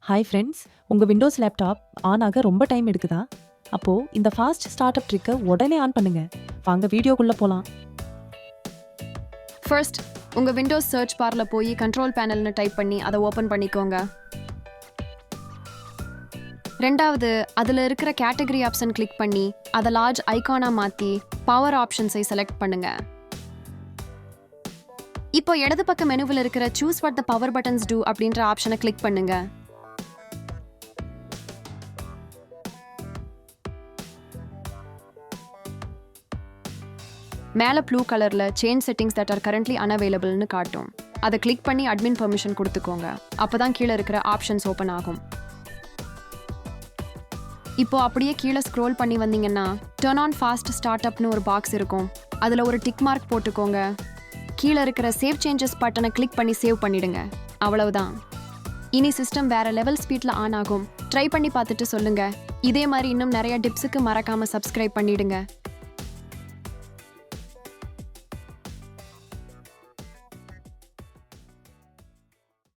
Hi friends, உங்கள் Windows laptop on ஆக ரொம்ப டைம் எடுக்குதா? அப்போது இந்த ஃபாஸ்ட் ஸ்டார்ட் அப் ட்ரிக்கை உடனே ஆன் பண்ணுங்க. வாங்க வீடியோக்குள்ளே போகலாம். ஃபர்ஸ்ட் உங்கள் விண்டோஸ் சர்ச் பாரில் போய் கண்ட்ரோல் பேனல்னு டைப் பண்ணி அதை ஓப்பன் பண்ணிக்கோங்க. ரெண்டாவது அதில் இருக்கிற கேட்டகரி ஆப்ஷன் கிளிக் பண்ணி அதை லார்ஜ் ஐகானாக மாற்றி பவர் ஆப்ஷன்ஸை செலக்ட் பண்ணுங்க. இப்போ இடது பக்க மெனுவில் இருக்கிற choose what the power buttons do அப்படின்ற ஆப்ஷனை கிளிக் பண்ணுங்க. மேலே ப்ளூ கலரில் change settings that are currently அன்அவைலபிள்னு காட்டும். அதை கிளிக் பண்ணி அட்மின் பெர்மிஷன் கொடுத்துக்கோங்க. அப்போ தான் கீழே இருக்கிற ஆப்ஷன்ஸ் ஓப்பன் ஆகும். இப்போ அப்படியே கீழே ஸ்க்ரோல் பண்ணி வந்தீங்கன்னா டர்ன் ஆன் ஃபாஸ்ட் ஸ்டார்ட் அப்னு ஒரு பாக்ஸ் இருக்கும். அதில் ஒரு டிக் மார்க் போட்டுக்கோங்க. கீழே இருக்கிற சேவ் சேஞ்சஸ் பட்டனை கிளிக் பண்ணி சேவ் பண்ணிடுங்க. அவ்வளவுதான். இனி சிஸ்டம் வேற லெவல் ஸ்பீட்ல ஆன் ஆகும். ட்ரை பண்ணி பார்த்துட்டு சொல்லுங்க. இதே மாதிரி இன்னும் நிறைய டிப்ஸுக்கு மறக்காம சப்ஸ்கிரைப் பண்ணிடுங்க.